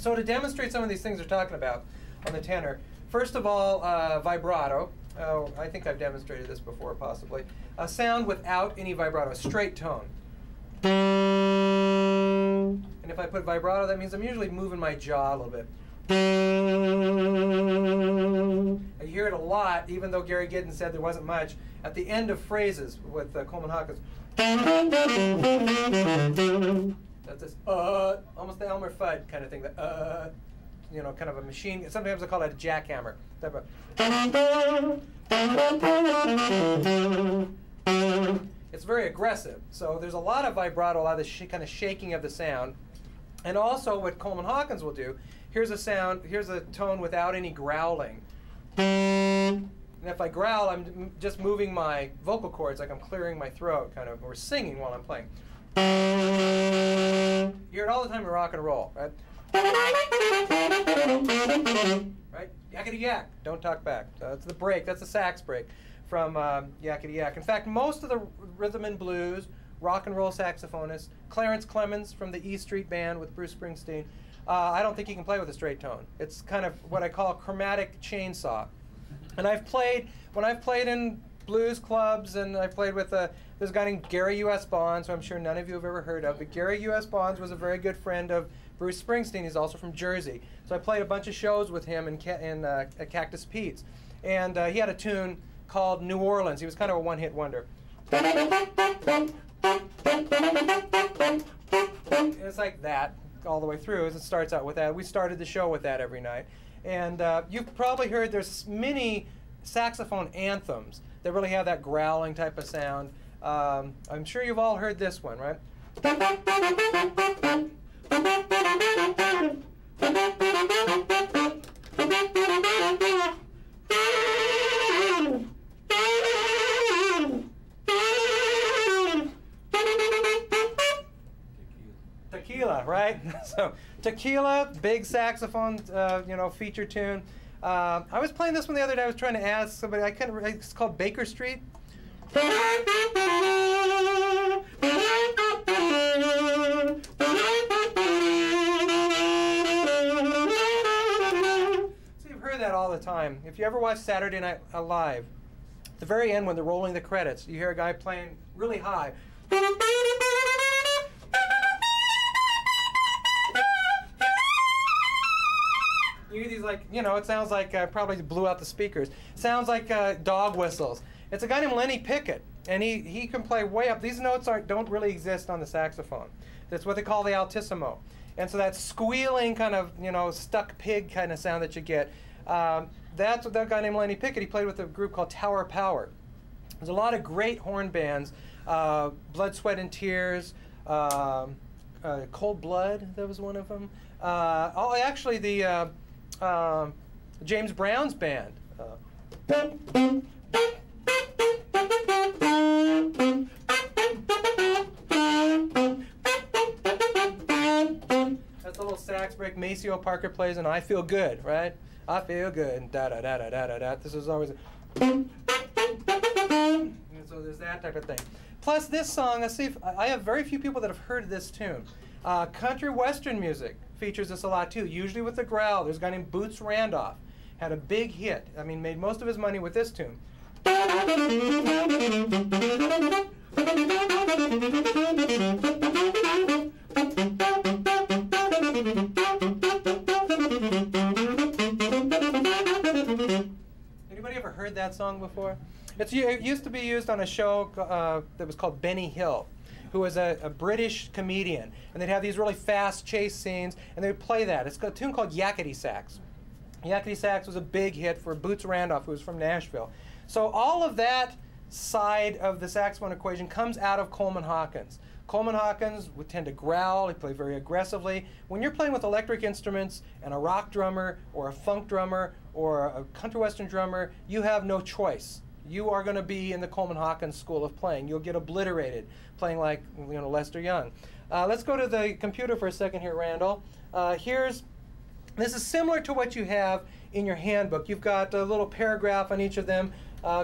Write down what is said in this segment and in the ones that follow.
So to demonstrate some of these things we're talking about on the tenor, first of all, vibrato. Oh, I think I've demonstrated this before, possibly. A sound without any vibrato, a straight tone. And if I put vibrato, that means I'm usually moving my jaw a little bit. I hear it a lot, even though Gary Giddens said there wasn't much, at the end of phrases with Coleman Hawkins. That's this, almost the Elmer Fudd kind of thing. You know, kind of a machine. Sometimes I call it a jackhammer. Type of. It's very aggressive. So there's a lot of vibrato, a lot of the kind of shaking of the sound. And also what Coleman Hawkins will do, here's a sound, here's a tone without any growling. And if I growl, I'm just moving my vocal cords like I'm clearing my throat, kind of, or singing while I'm playing. You hear it all the time in rock and roll, right? Right? Yakety yak, don't talk back. So that's the break, that's the sax break from Yakety Yak. In fact, most of the rhythm and blues, rock and roll saxophonist, Clarence Clemons from the E Street Band with Bruce Springsteen, I don't think he can play with a straight tone. It's kind of what I call a chromatic chainsaw. And when I've played in blues clubs, and I played with there's a guy named Gary U.S. Bonds, who I'm sure none of you have ever heard of, but Gary U.S. Bonds was a very good friend of Bruce Springsteen. He's also from Jersey. So I played a bunch of shows with him at Cactus Pete's. And he had a tune called New Orleans. He was kind of a one-hit wonder. It's like that all the way through. As it starts out with that. We started the show with that every night. And you've probably heard there's many saxophone anthems that really have that growling type of sound. I'm sure you've all heard this one, right? Tequila, right? So Tequila, big saxophone, you know, feature tune. I was playing this one the other day. I was trying to ask somebody. It's called Baker Street. So you've heard that all the time. If you ever watch Saturday Night Live, at the very end when they're rolling the credits, you hear a guy playing really high. You hear these, like, you know, it sounds like probably blew out the speakers. Sounds like dog whistles. It's a guy named Lenny Pickett, and he can play way up. These notes don't really exist on the saxophone. That's what they call the altissimo. And so that squealing kind of, you know, stuck pig kind of sound that you get, that's what that guy named Lenny Pickett, he played with a group called Tower Power. There's a lot of great horn bands, Blood, Sweat, and Tears, Cold Blood, that was one of them. Actually, the James Brown's band. That's a little sax break Maceo Parker plays, and I Feel Good, right? I feel good, and da da da da da da da. This is always and so there's that type of thing. Plus this song, let's see if I have very few people that have heard this tune. Country western music features this a lot too, usually with the growl. There's a guy named Boots Randolph, had a big hit. I mean, made most of his money with this tune. Anybody ever heard that song before? It used to be used on a show that was called Benny Hill, who was a British comedian. And they'd have these really fast chase scenes, and they would play that. It's a tune called Yakety Sax. Yakety Sax was a big hit for Boots Randolph, who was from Nashville. So all of that side of the saxophone equation comes out of Coleman Hawkins. Coleman Hawkins would tend to growl, he'd play very aggressively. When you're playing with electric instruments and a rock drummer or a funk drummer or a country western drummer, you have no choice. You are going to be in the Coleman Hawkins school of playing. You'll get obliterated playing like, you know, Lester Young. Let's go to the computer for a second here, Randall. This is similar to what you have in your handbook. You've got a little paragraph on each of them.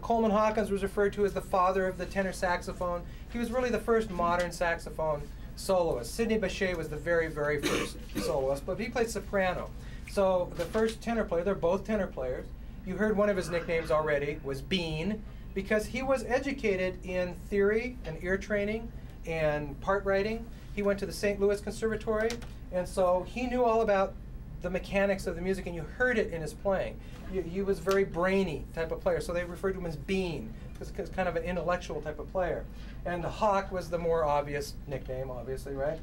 Coleman Hawkins was referred to as the father of the tenor saxophone. He was really the first modern saxophone soloists. Sidney Bechet was the very, very first soloist, but he played soprano. So the first tenor player, they're both tenor players. You heard one of his nicknames already was Bean, because he was educated in theory and ear training and part writing. He went to the St. Louis Conservatory, and so he knew all about the mechanics of the music, and you heard it in his playing. He was very brainy type of player, so they referred to him as Bean, because he's kind of an intellectual type of player. And Hawk was the more obvious nickname, obviously, right?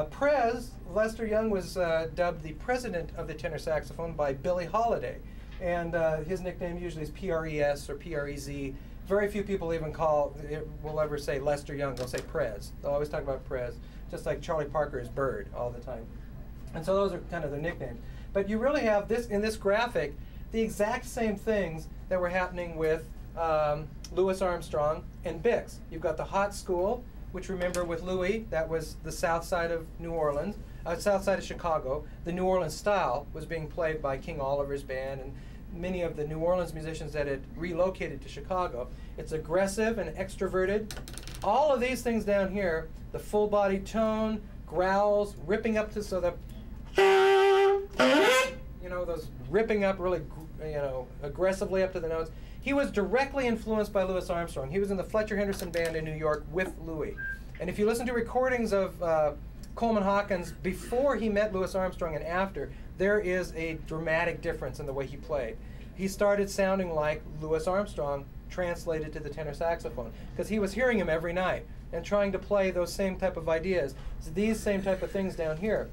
Prez, Lester Young was dubbed the president of the tenor saxophone by Billie Holiday. And his nickname usually is P-R-E-S or P-R-E-Z. Very few people even will ever say Lester Young. They'll say Prez. They'll always talk about Prez, just like Charlie Parker is Bird all the time. And so those are kind of their nicknames. But you really have this, in this graphic, the exact same things that were happening with Louis Armstrong and Bix. You've got the hot school, which, remember, with Louis, that was the south side of New Orleans, south side of Chicago. The New Orleans style was being played by King Oliver's band and many of the New Orleans musicians that had relocated to Chicago. It's aggressive and extroverted. All of these things down here, the full body tone, growls, ripping up to, so the, you know, those ripping up really, you know, aggressively up to the notes. He was directly influenced by Louis Armstrong. He was in the Fletcher Henderson band in New York with Louis. And if you listen to recordings of Coleman Hawkins before he met Louis Armstrong and after, there is a dramatic difference in the way he played. He started sounding like Louis Armstrong translated to the tenor saxophone, because he was hearing him every night and trying to play those same type of ideas, so these same type of things down here.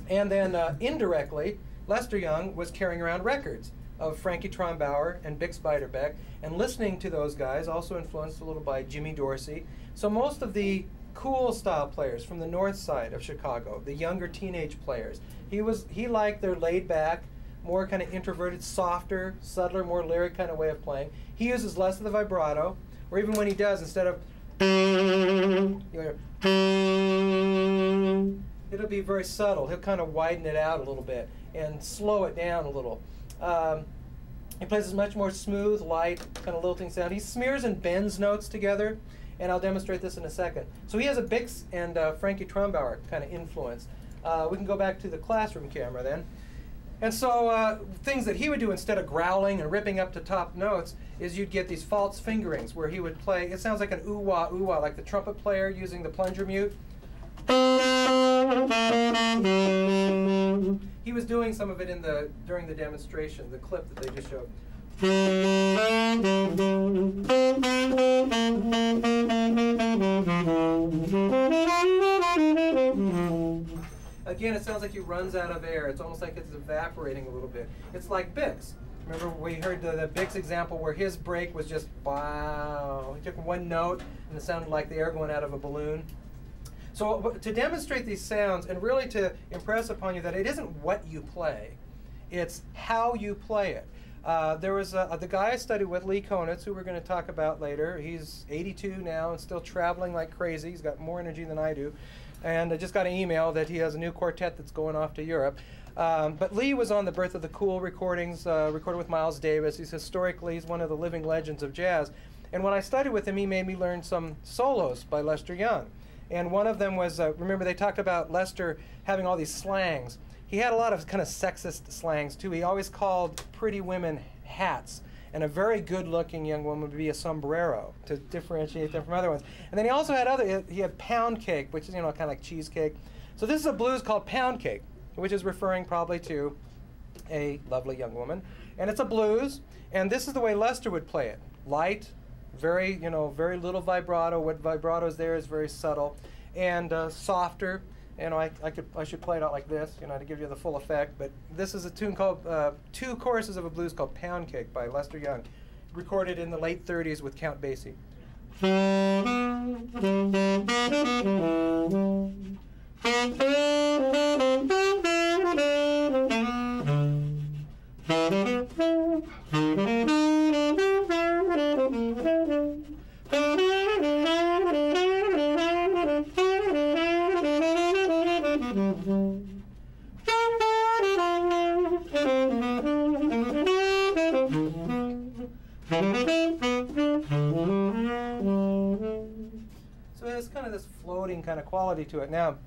And then indirectly, Lester Young was carrying around records of Frankie Trombauer and Bix Beiderbecke, and listening to those guys, also influenced a little by Jimmy Dorsey. So most of the cool style players from the north side of Chicago, the younger teenage players, he liked their laid back, more kind of introverted, softer, subtler, more lyric kind of way of playing. He uses less of the vibrato, or even when he does, instead of, you know, it'll be very subtle. He'll kind of widen it out a little bit and slow it down a little. He plays this much more smooth, light, kind of lilting sound. He smears and bends notes together, and I'll demonstrate this in a second. So he has a Bix and Frankie Trombauer kind of influence. We can go back to the classroom camera then. And so things that he would do instead of growling and ripping up to top notes is you'd get these false fingerings where he would play, it sounds like an ooh-wah, ooh-wah, like the trumpet player using the plunger mute. He was doing some of it during the demonstration, the clip that they just showed. Again, it sounds like he runs out of air. It's almost like it's evaporating a little bit. It's like Bix. Remember we heard the Bix example where his break was just, wow. He took one note and it sounded like the air going out of a balloon. So to demonstrate these sounds and really to impress upon you that it isn't what you play, it's how you play it. There was the guy I studied with, Lee Konitz, who we're going to talk about later. He's 82 now and still traveling like crazy. He's got more energy than I do. And I just got an email that he has a new quartet that's going off to Europe. But Lee was on the Birth of the Cool recordings, recorded with Miles Davis. He's one of the living legends of jazz. And when I studied with him, he made me learn some solos by Lester Young. And one of them was, remember they talked about Lester having all these slangs. He had a lot of kind of sexist slangs too. He always called pretty women hats, and a very good-looking young woman would be a sombrero to differentiate them from other ones. And then he also had he had pound cake, which is, you know, kind of like cheesecake. So this is a blues called Pound Cake, which is referring probably to a lovely young woman. And it's a blues, and this is the way Lester would play it. Light, very, you know, very little vibrato. What vibrato is there is very subtle, and softer. You know, I should play it out like this, you know, to give you the full effect. But this is a tune called, two choruses of a blues called Pound Cake by Lester Young, recorded in the late 30s with Count Basie. So it's kind of this floating kind of quality to it. Now,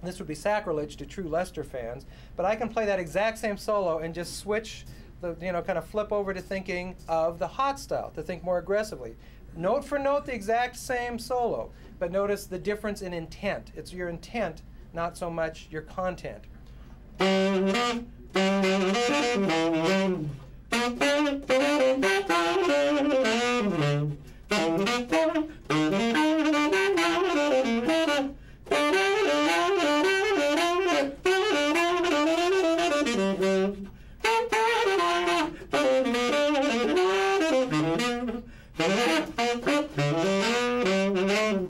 this would be sacrilege to true Lester fans, but I can play that exact same solo and just switch, kind of flip over to thinking of the hot style, to think more aggressively. Note for note the exact same solo, but notice the difference in intent. It's your intent, not so much your content.